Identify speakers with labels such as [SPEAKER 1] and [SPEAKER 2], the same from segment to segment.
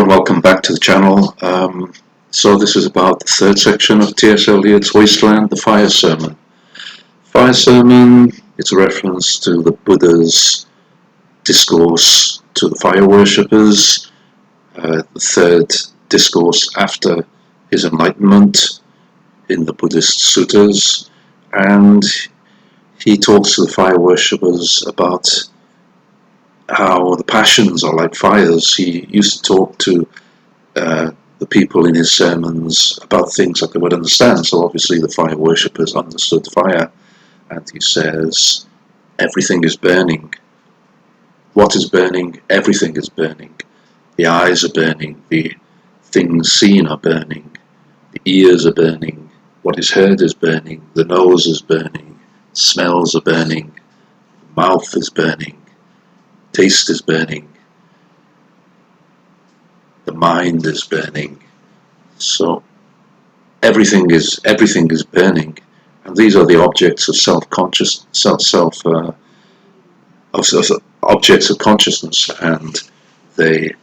[SPEAKER 1] and welcome back to the channel. So this is about the third section of T.S. Eliot's Wasteland, the Fire Sermon. Fire Sermon, it's a reference to the Buddha's discourse to the fire worshippers, the third discourse after his enlightenment in the Buddhist suttas, and he talks to the fire worshippers about how the passions are like fires. He used to talk to the people in his sermons about things that they would understand. So obviously the fire worshippers understood fire, and he says, everything is burning. What is burning? Everything is burning. The eyes are burning, the things seen are burning, the ears are burning, what is heard is burning, the nose is burning, smells are burning, the mouth is burning, taste is burning, the mind is burning. So everything is burning, and these are the objects of objects of consciousness, and they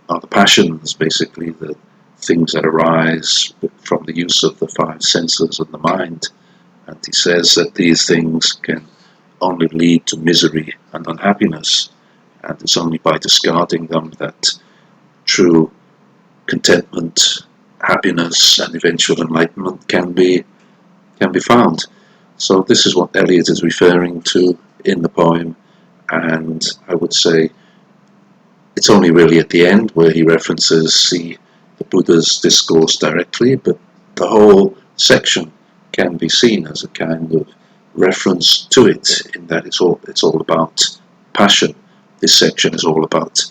[SPEAKER 1] are the passions, basically the things that arise from the use of the five senses and the mind. And he says that these things can only lead to misery and unhappiness, and it's only by discarding them that true contentment, happiness, and eventual enlightenment can be found. So this is what Eliot is referring to in the poem, and I would say it's only really at the end where he references the Buddha's discourse directly, but the whole section can be seen as a kind of reference to it, in that it's all about passion. This section is all about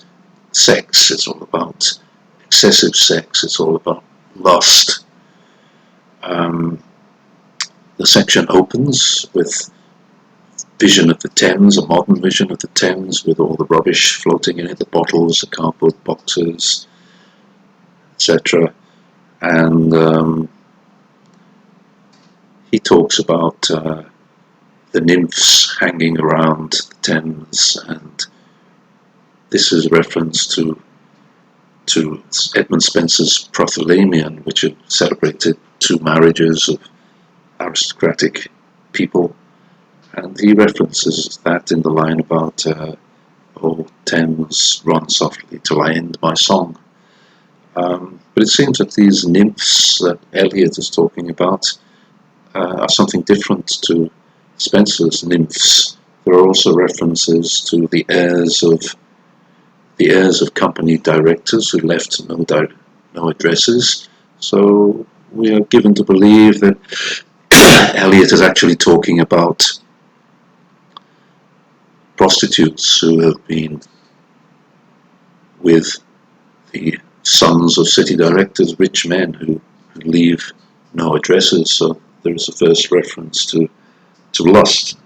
[SPEAKER 1] sex, it's all about excessive sex, it's all about lust. The section opens with vision of the Thames, a modern vision of the Thames, with all the rubbish floating in it, the bottles, the cardboard boxes, etc. And he talks about the nymphs hanging around the Thames, and this is a reference to Edmund Spenser's Prothalamion, which had celebrated 2 marriages of aristocratic people, and he references that in the line about "Oh Thames, run softly till I end my song." But it seems that these nymphs that Eliot is talking about are something different to Spenser's nymphs. There are also references to the heirs of company directors who left no addresses. So we are given to believe that Eliot is actually talking about prostitutes who have been with the sons of city directors, rich men who leave no addresses. So there is a first reference to lust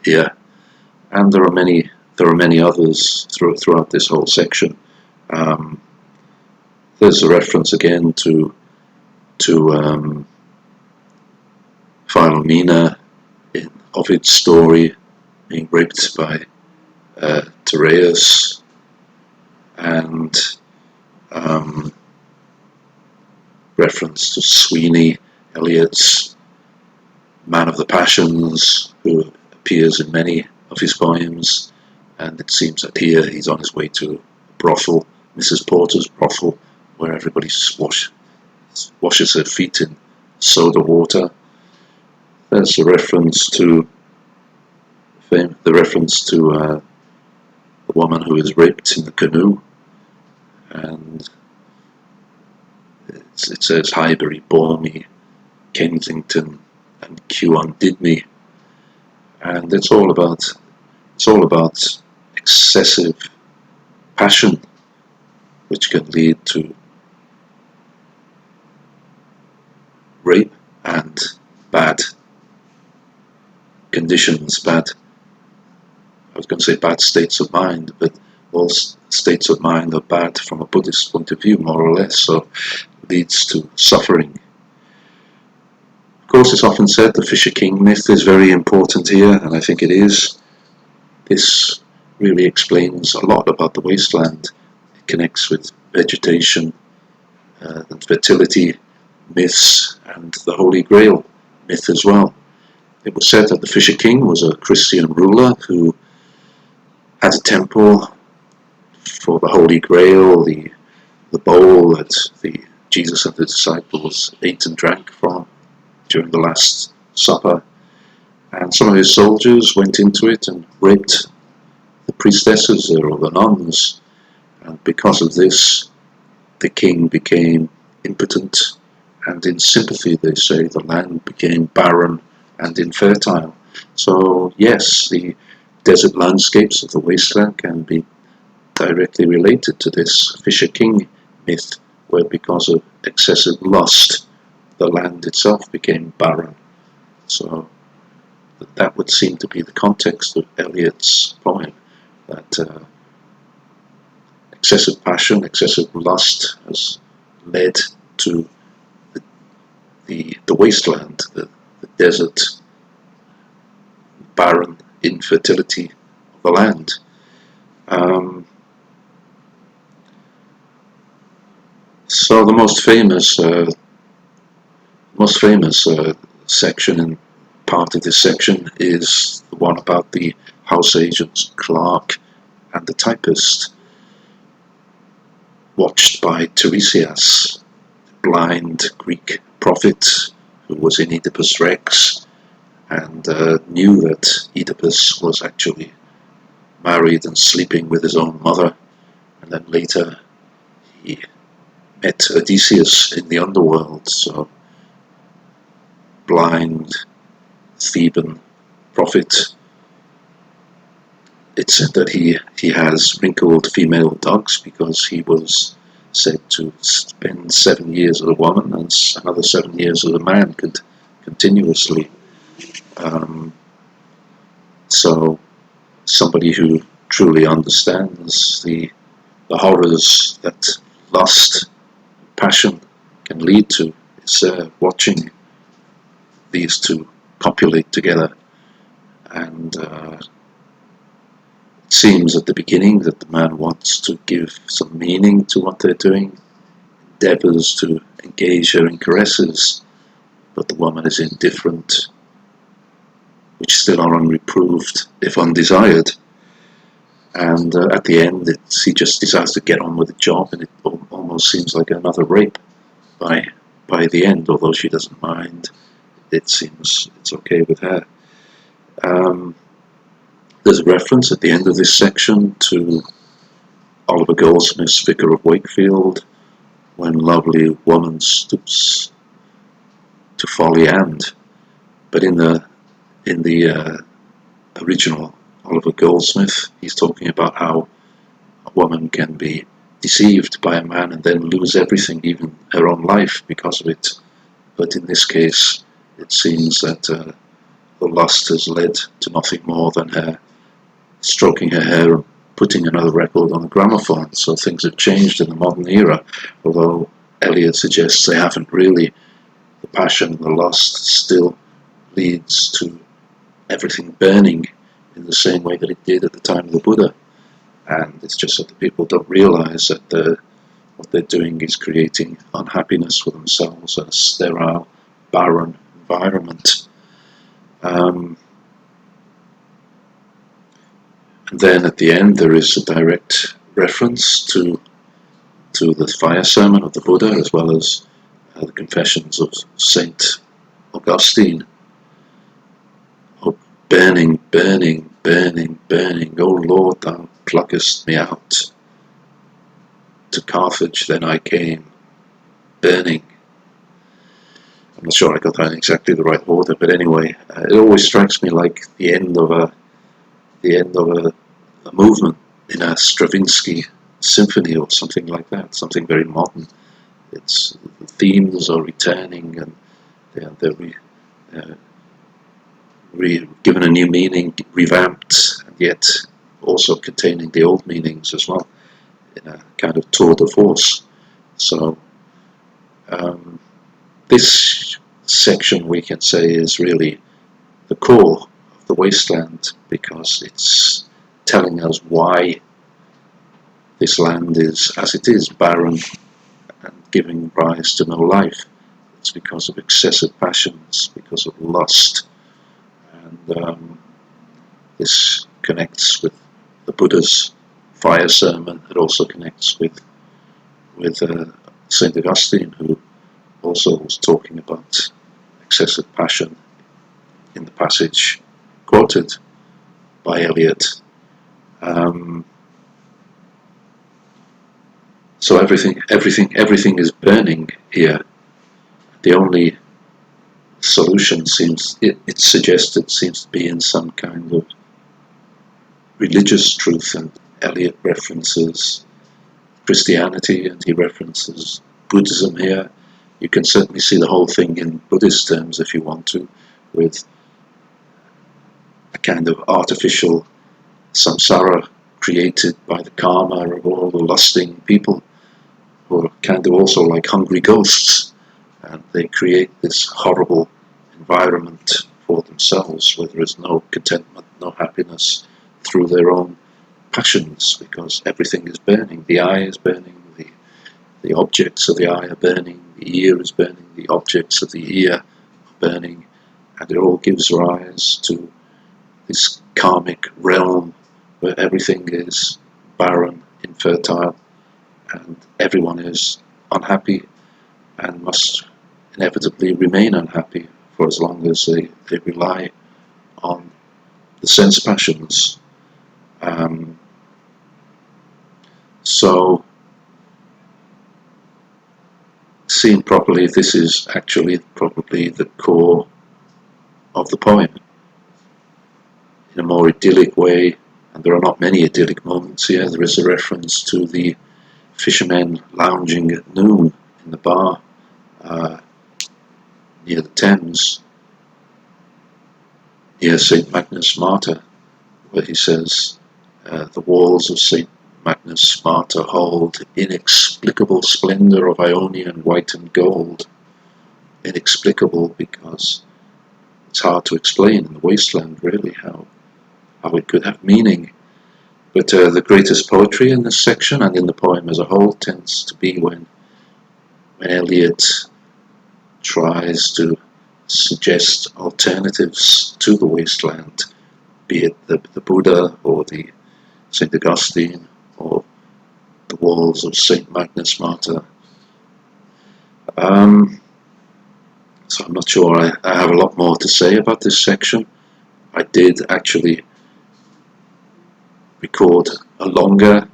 [SPEAKER 1] here, and there are many others throughout this whole section. There's a reference again to Philomena in Ovid's story being raped by Tereus, and reference to Sweeney, Eliot's man of the passions, who appears in many of his poems, and it seems that here he's on his way to a brothel, Mrs. Porter's brothel, where everybody washes their feet in soda water. There's a reference to a woman who is raped in the canoe, and it says Highbury bore me, Kensington and Kew undid me, and it's all about excessive passion, which can lead to rape and bad conditions, I was going to say bad states of mind, but all states of mind are bad from a Buddhist point of view, more or less, so it leads to suffering. Of course, it's often said the Fisher King myth is very important here, and I think it is. This really explains a lot about the wasteland. connects with vegetation and fertility myths and the Holy Grail myth as well. It was said that the Fisher King was a Christian ruler who had a temple for the Holy Grail, the bowl that Jesus and the disciples ate and drank from during the Last Supper. And some of his soldiers went into it and raped the priestesses or the nuns. And because of this, the king became impotent, and in sympathy, they say, the land became barren and infertile. So yes, the desert landscapes of the wasteland can be directly related to this Fisher King myth, where because of excessive lust, the land itself became barren. So that would seem to be the context of Eliot's poem, that excessive passion, excessive lust has led to the wasteland, the desert, barren infertility of the land. So the most famous section and part of this section is the one about the house agent's clerk and the typist, watched by Tiresias, the blind Greek prophet who was in Oedipus Rex and knew that Oedipus was actually married and sleeping with his own mother, and then later he met Odysseus in the underworld. So blind Theban prophet, it's said that he has wrinkled female dogs because he was said to spend 7 years with a woman and another 7 years with a man continuously. So somebody who truly understands the horrors that lust, passion can lead to is watching these two copulate together. And it seems at the beginning that the man wants to give some meaning to what they're doing, endeavors to engage her in caresses, but the woman is indifferent, which still are unreproved if undesired. And at the end, he just decides to get on with the job, and it almost seems like another rape by the end, although she doesn't mind. It seems it's okay with her. There's a reference at the end of this section to Oliver Goldsmith's Vicar of Wakefield, when lovely woman stoops to folly but in the original Oliver Goldsmith, he's talking about how a woman can be deceived by a man and then lose everything, even her own life, because of it. But in this case, it seems that the lust has led to nothing more than her stroking her hair and putting another record on the gramophone. So things have changed in the modern era, although Eliot suggests they haven't really. The passion and the lust still leads to everything burning in the same way that it did at the time of the Buddha. And it's just that the people don't realize that what they're doing is creating unhappiness for themselves, a sterile, barren environment. And then at the end there is a direct reference to the fire sermon of the Buddha, as well as the confessions of Saint Augustine. Oh, burning, burning, burning, burning, O Lord, thou pluckest me out. To Carthage then I came, burning. I'm not sure I got that in exactly the right order, but anyway, it always strikes me like the end of a movement in a Stravinsky symphony or something like that, something very modern. The themes are returning and they're given a new meaning, revamped, and yet also containing the old meanings as well, in a kind of tour de force. So this section, we can say, is really the core of the wasteland, because it's telling us why this land is as it is, barren and giving rise to no life. It's because of excessive passions, because of lust. And this connects with the Buddha's fire sermon. It also connects with St. Augustine, who also was talking about excessive passion in the passage quoted by Eliot. So everything is burning here. The only solution it's suggested seems to be in some kind of religious truth, and Eliot references Christianity and he references Buddhism here. You can certainly see the whole thing in Buddhist terms if you want to, with a kind of artificial samsara created by the karma of all the lusting people, who are kind of also like hungry ghosts, and they create this horrible environment for themselves where there is no contentment, no happiness, through their own passions, because everything is burning. The eye is burning, the objects of the eye are burning, the ear is burning, the objects of the ear are burning, and it all gives rise to this karmic realm where everything is barren, infertile, and everyone is unhappy and must inevitably remain unhappy for as long as they rely on the sense passions. So, seen properly, this is actually probably the core of the poem. In a more idyllic way, and there are not many idyllic moments here, there is a reference to the fishermen lounging at noon in the bar near the Thames, near St. Magnus Martyr, where he says, the walls of St. Magnus Martyr hold inexplicable splendour of Ionian white and gold. Inexplicable because it's hard to explain in the wasteland really how it could have meaning. But the greatest poetry in this section and in the poem as a whole tends to be when Eliot tries to suggest alternatives to the wasteland, be it the Buddha or the St. Augustine or the walls of St. Magnus Martyr. So I'm not sure I have a lot more to say about this section. I did actually record a longer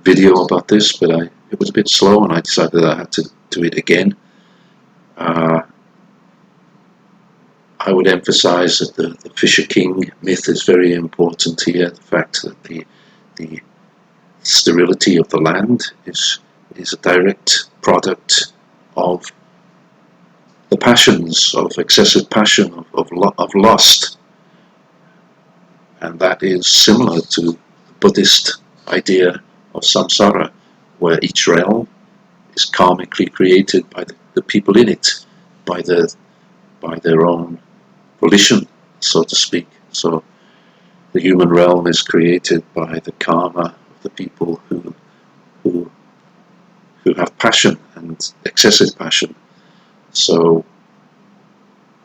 [SPEAKER 1] video about this, but it was a bit slow and I decided I had to do it again. I would emphasize that the Fisher King myth is very important here. The fact that the sterility of the land is a direct product of the passions, of excessive passion, of lust. And that is similar to the Buddhist idea of samsara, where each realm is karmically created by the people in it, by their own volition, so to speak. So the human realm is created by the karma of the people who have passion and excessive passion. So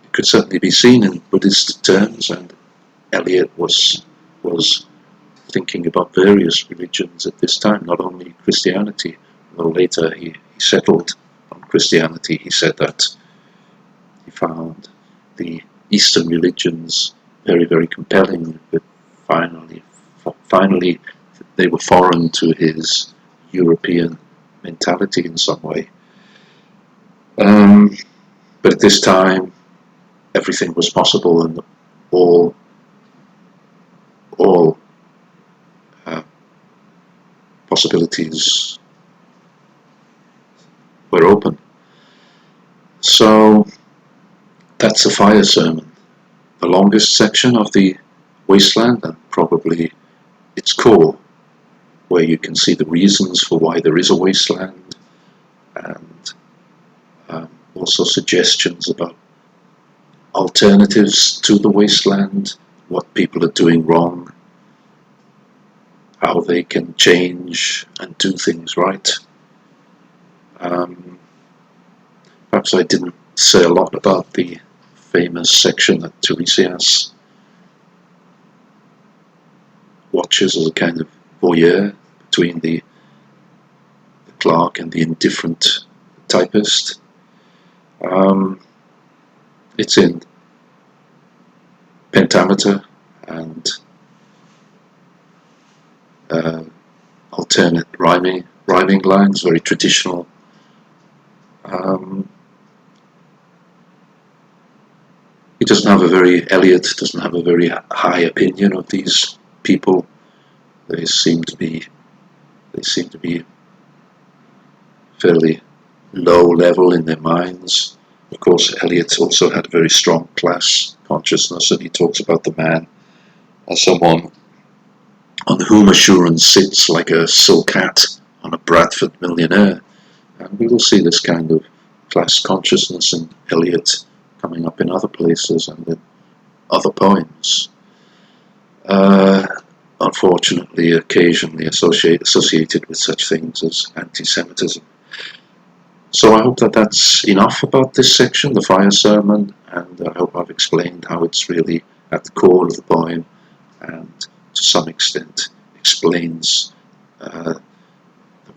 [SPEAKER 1] it could certainly be seen in Buddhist terms, and Eliot was thinking about various religions at this time, not only Christianity, though later he settled on Christianity. He said that he found the Eastern religions very, very compelling, but finally they were foreign to his European mentality in some way. But at this time, everything was possible, and all possibilities were open. So that's a fire sermon, the longest section of the wasteland, and probably its core, where you can see the reasons for why there is a wasteland, and also suggestions about alternatives to the wasteland, what people are doing wrong, how they can change and do things right. Perhaps I didn't say a lot about the famous section that Tiresias watches as a kind of voyeur between the clerk and the indifferent typist. It's in pentameter and alternate rhyming lines, very traditional. He doesn't have a very, Eliot doesn't have a very high opinion of these people. They seem to be fairly low level in their minds. Of course, Eliot also had a very strong class consciousness, and he talks about the man as someone on whom assurance sits like a silk hat on a Bradford millionaire. And we will see this kind of class consciousness in Eliot coming up in other places and in other poems. Unfortunately, occasionally associated with such things as anti-Semitism. So I hope that that's enough about this section, the fire sermon, and I hope I've explained how it's really at the core of the poem and to some extent explains the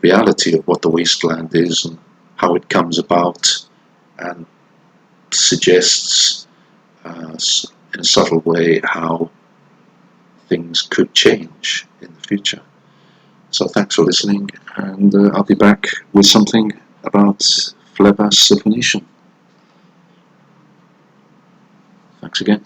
[SPEAKER 1] reality of what the wasteland is and how it comes about, and suggests in a subtle way how things could change in the future. So thanks for listening, and I'll be back with something about Phlebas the Phoenician. Thanks again.